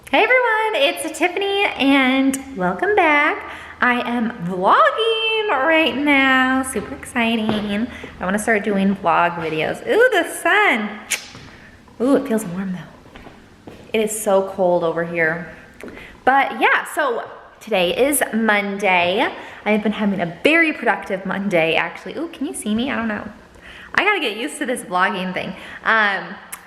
Hey everyone, it's Tiffany and welcome back. I am vlogging right now, super exciting. I wanna start doing vlog videos. Ooh, the sun. Ooh, it feels warm though. It is so cold over here. But yeah, so today is Monday. I've been having a very productive Monday actually. Ooh, can you see me? I don't know. I gotta get used to this vlogging thing.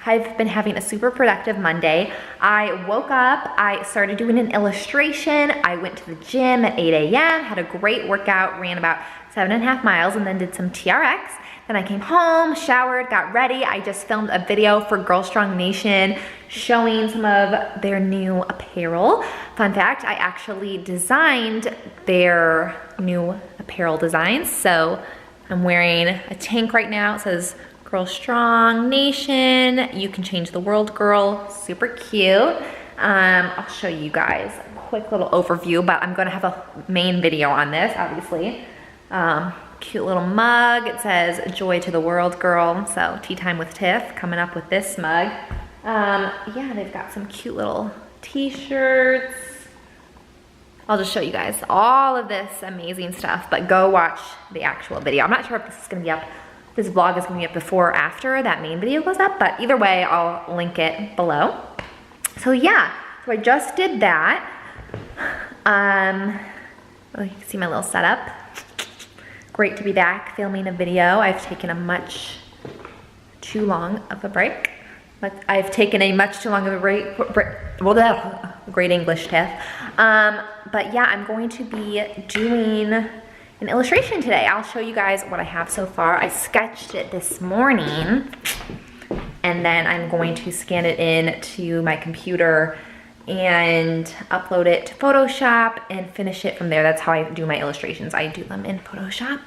I've been having a super productive Monday. I woke up, I started doing an illustration. I went to the gym at 8 a.m., had a great workout, ran about 7.5 miles and then did some TRX. Then I came home, showered, got ready. I just filmed a video for Girl Strong Nation showing some of their new apparel. Fun fact, I actually designed their new apparel designs. So I'm wearing a tank right now. It says Girl Strong Nation, you can change the world, girl. Super cute. I'll show you guys a quick little overview, but I'm gonna have a main video on this, obviously. Cute little mug. It says joy to the world, girl. So tea time with Tiff, coming up with this mug. Yeah, they've got some cute little t-shirts. I'll just show you guys all of this amazing stuff, but go watch the actual video. I'm not sure if this is gonna be up. This vlog is gonna be up before or after that main video goes up, but either way, I'll link it below. So yeah, so I just did that. Oh, you can see my little setup. Great to be back filming a video. I've taken a much too long of a break. I've taken a much too long of a break. Great English, Tiff. But yeah, I'm going to be doing an illustration today. I'll show you guys what I have so far. I sketched it this morning and then I'm going to scan it in to my computer and upload it to Photoshop and finish it from there. That's how I do my illustrations. I do them in Photoshop.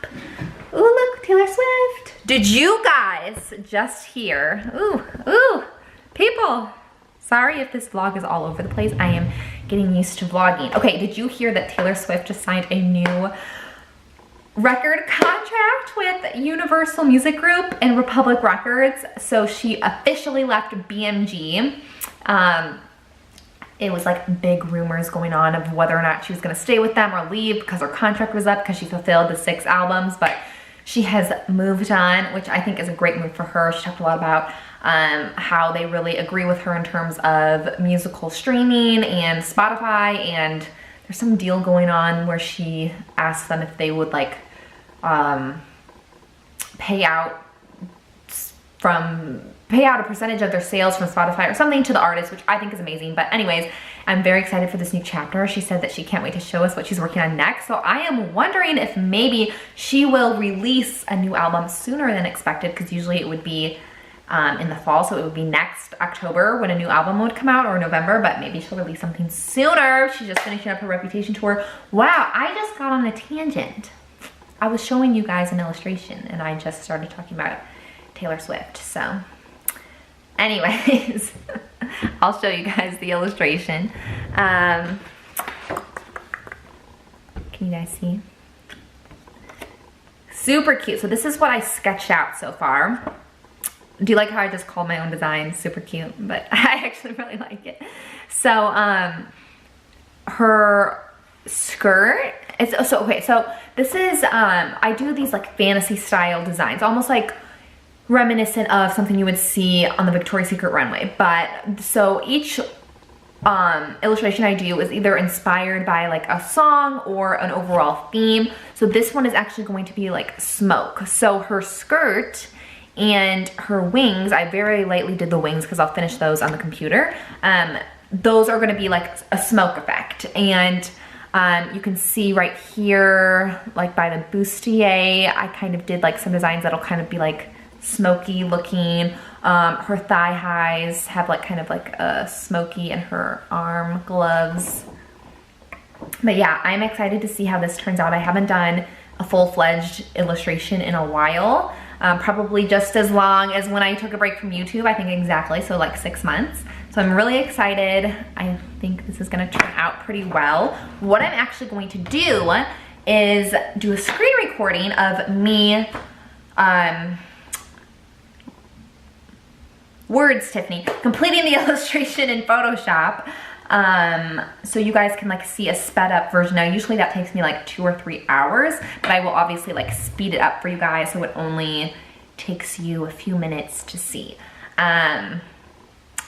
Ooh, look, Taylor Swift. Did you guys just hear? Ooh, people. Sorry if this vlog is all over the place. I am getting used to vlogging. Okay, did you hear that Taylor Swift just signed a new record contract with Universal Music Group and Republic Records? So she officially left BMG. It was like big rumors going on of whether or not she was gonna stay with them or leave because her contract was up because she fulfilled the 6 albums, but she has moved on, which I think is a great move for her. She talked a lot about how they really agree with her in terms of musical streaming and Spotify, and there's some deal going on where she asked them if they would like pay out a percentage of their sales from Spotify or something to the artist, which I think is amazing. But anyways, I'm very excited for this new chapter. She said that she can't wait to show us what she's working on next. So I am wondering if maybe she will release a new album sooner than expected, because usually it would be in the fall, so it would be next October when a new album would come out, or November, but maybe she'll release something sooner. She's just finishing up her Reputation tour. Wow, I just got on a tangent. I was showing you guys an illustration and I just started talking about Taylor Swift. So anyways, I'll show you guys the illustration. Can you guys see? Super cute. So this is what I sketched out so far. Do you like how I just called my own design super cute? But I actually really like it. So her skirt, so this is, I do these like fantasy style designs, almost like reminiscent of something you would see on the Victoria's Secret runway. But so each illustration I do is either inspired by like a song or an overall theme. So this one is actually going to be like smoke. So her skirt and her wings, I very lightly did the wings because I'll finish those on the computer. Those are gonna be like a smoke effect. And you can see right here, like by the bustier, I kind of did like some designs that'll kind of be like smoky looking. Her thigh highs have like kind of like a smoky, and her arm gloves. But yeah, I'm excited to see how this turns out. I haven't done a full-fledged illustration in a while. Probably just as long as when I took a break from YouTube, I think exactly, so like 6 months. So I'm really excited. I think this is gonna turn out pretty well. What I'm actually going to do is do a screen recording of me, words, Tiffany, completing the illustration in Photoshop. so you guys can like see a sped up version. Now usually that takes me like 2 or 3 hours, but I will obviously like speed it up for you guys so it only takes you a few minutes to see.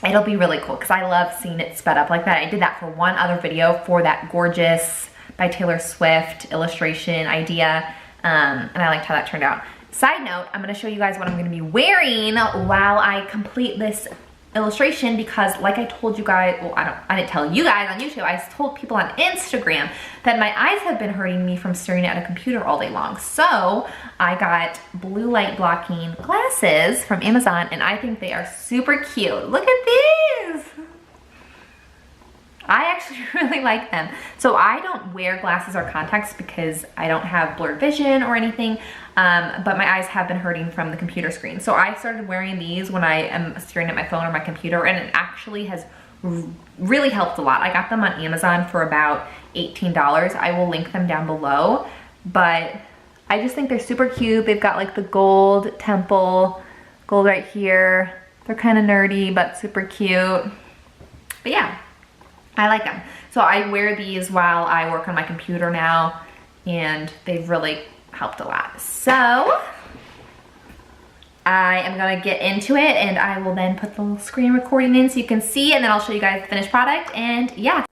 It'll be really cool because I love seeing it sped up like that. I did that for one other video for that Gorgeous by Taylor Swift illustration idea, and I liked how that turned out. Side note, I'm gonna show you guys what I'm gonna be wearing while I complete this illustration, because like I told you guys, well, I didn't tell you guys on YouTube, I told people on Instagram that my eyes have been hurting me from staring at a computer all day long. So I got blue light blocking glasses from Amazon, and I think they are super cute. Look at these. I actually really like them. So I don't wear glasses or contacts because I don't have blurred vision or anything, but my eyes have been hurting from the computer screen. So I started wearing these when I am staring at my phone or my computer, and it actually has really helped a lot. I got them on Amazon for about $18. I will link them down below, but I just think they're super cute. They've got like the gold temple, gold right here. They're kind of nerdy, but super cute. But yeah, I like them. So I wear these while I work on my computer now, and they've really helped a lot. So I am gonna get into it, and I will then put the little screen recording in so you can see, and then I'll show you guys the finished product, and yeah.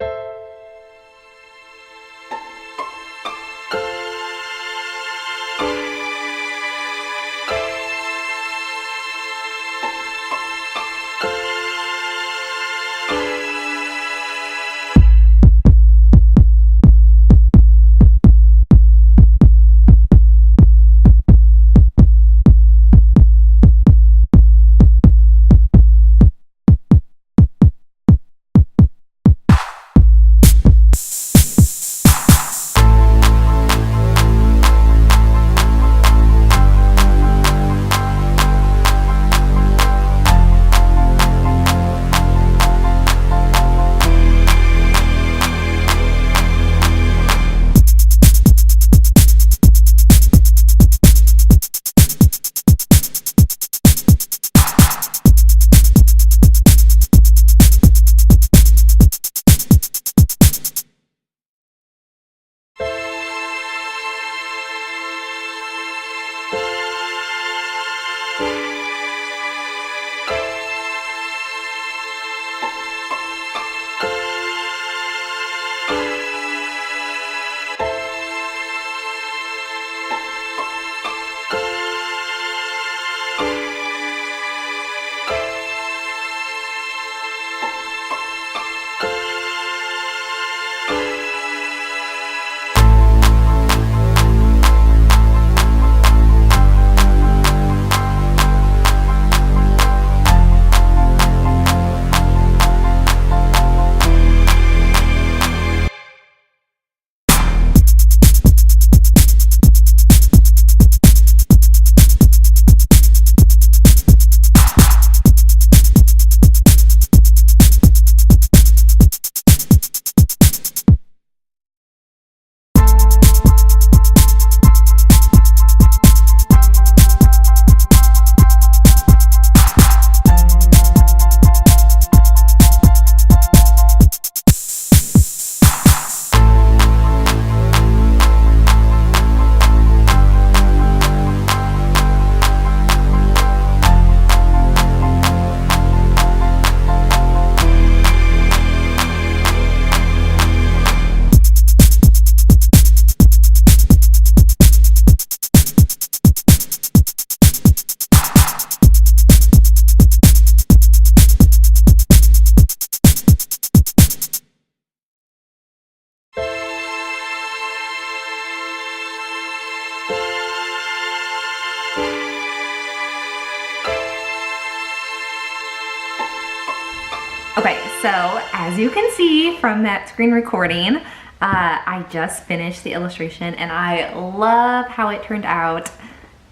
Okay, so as you can see from that screen recording, I just finished the illustration and I love how it turned out.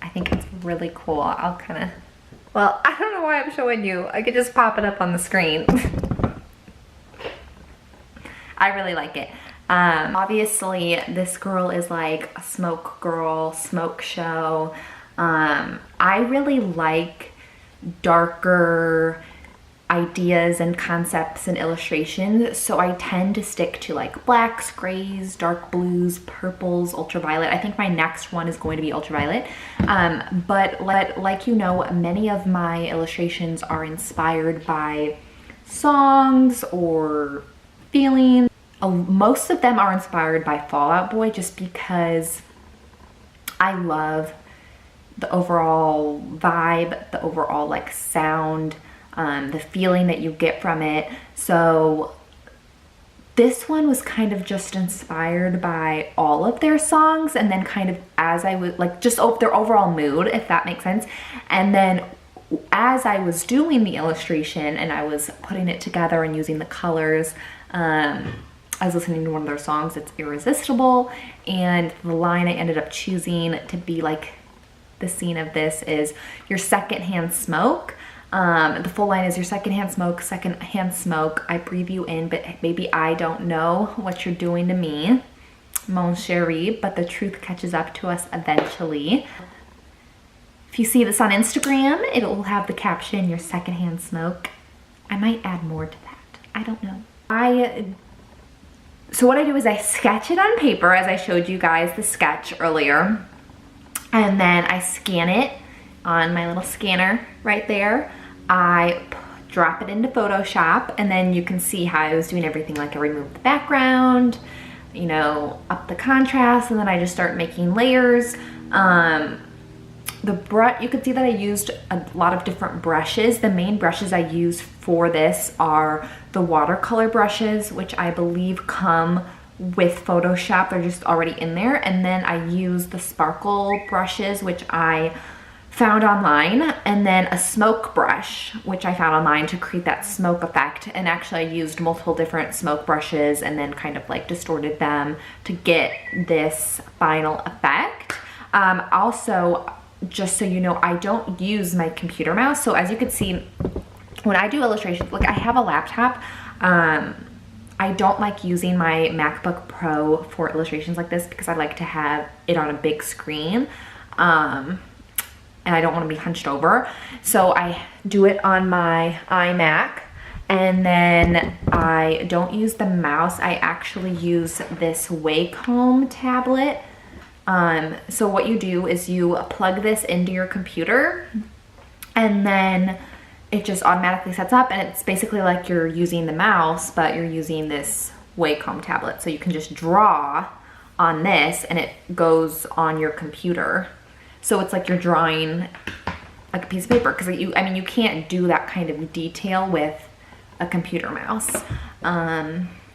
I think it's really cool. I'll kind of, well, I don't know why I'm showing you. I could just pop it up on the screen. I really like it. Obviously, this girl is like a smoke girl, smoke show. I really like darker, ideas and concepts and illustrations, so I tend to stick to like blacks, grays, dark blues, purples, ultraviolet. I think my next one is going to be ultraviolet. But like you know, many of my illustrations are inspired by songs or feelings. Most of them are inspired by Fall Out Boy, just because I love the overall vibe, the overall like sound, the feeling that you get from it. So this one was kind of just inspired by all of their songs, and then kind of as I was like just their overall mood, if that makes sense. And then as I was doing the illustration and I was putting it together and using the colors, I was listening to one of their songs. It's Irresistible, and the line I ended up choosing to be like the scene of this is your secondhand smoke. The full line is your secondhand smoke, I breathe you in, but maybe I don't know what you're doing to me, mon chéri, but the truth catches up to us eventually. If you see this on Instagram, it will have the caption, your secondhand smoke. I might add more to that, I don't know. So what I do is I sketch it on paper, as I showed you guys the sketch earlier, and then I scan it on my little scanner right there. I drop it into Photoshop, and then you can see how I was doing everything. Like I removed the background, you know, up the contrast, and then I just start making layers. The brush, you could see that I used a lot of different brushes. The main brushes I use for this are the watercolor brushes, which I believe come with Photoshop. They're just already in there. And then I use the sparkle brushes, which I found online, and then a smoke brush, which I found online to create that smoke effect. And actually I used multiple different smoke brushes and then kind of like distorted them to get this final effect. Also, just so you know, I don't use my computer mouse. So as you can see, when I do illustrations, like I have a laptop, I don't like using my MacBook Pro for illustrations like this because I like to have it on a big screen. And I don't want to be hunched over. So I do it on my iMac, and then I don't use the mouse. I actually use this Wacom tablet. So what you do is you plug this into your computer, and then it just automatically sets up, and it's basically like you're using the mouse, but you're using this Wacom tablet. So you can just draw on this and it goes on your computer. So it's like you're drawing like a piece of paper, because I mean, you can't do that kind of detail with a computer mouse.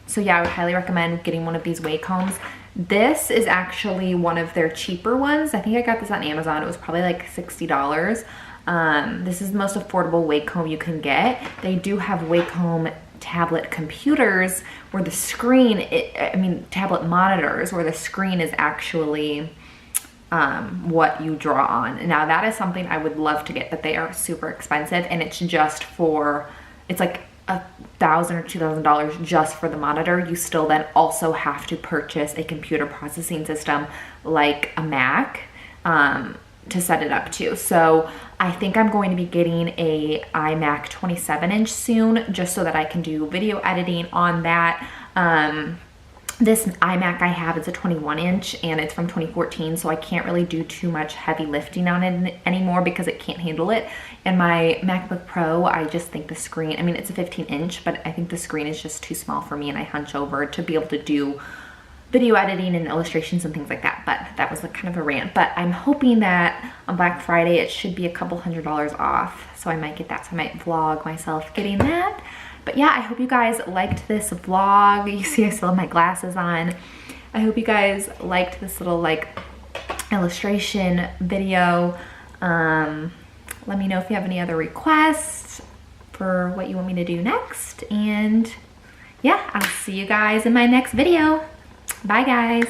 So yeah, I would highly recommend getting one of these Wacoms. This is actually one of their cheaper ones. I think I got this on Amazon. It was probably like $60. This is the most affordable Wacom you can get. They do have Wacom tablet computers where the screen, tablet monitors where the screen is actually what you draw on. Now that is something I would love to get, but they are super expensive, and it's just for, it's like $1,000 or $2,000 just for the monitor. You still then also have to purchase a computer processing system like a Mac to set it up too. So I think I'm going to be getting a iMac 27-inch soon, just so that I can do video editing on that. This iMac I have is a 21-inch, and it's from 2014, so I can't really do too much heavy lifting on it anymore because it can't handle it. And my MacBook Pro, I just think the screen, I mean, it's a 15-inch, but I think the screen is just too small for me, and I hunch over to be able to do video editing and illustrations and things like that. But that was like kind of a rant. But I'm hoping that on Black Friday it should be a couple $100s off, so I might get that. So I might vlog myself getting that. But yeah, I hope you guys liked this vlog. You see I still have my glasses on. I hope you guys liked this little like illustration video. Let me know if you have any other requests for what you want me to do next. And yeah, I'll see you guys in my next video. Bye guys.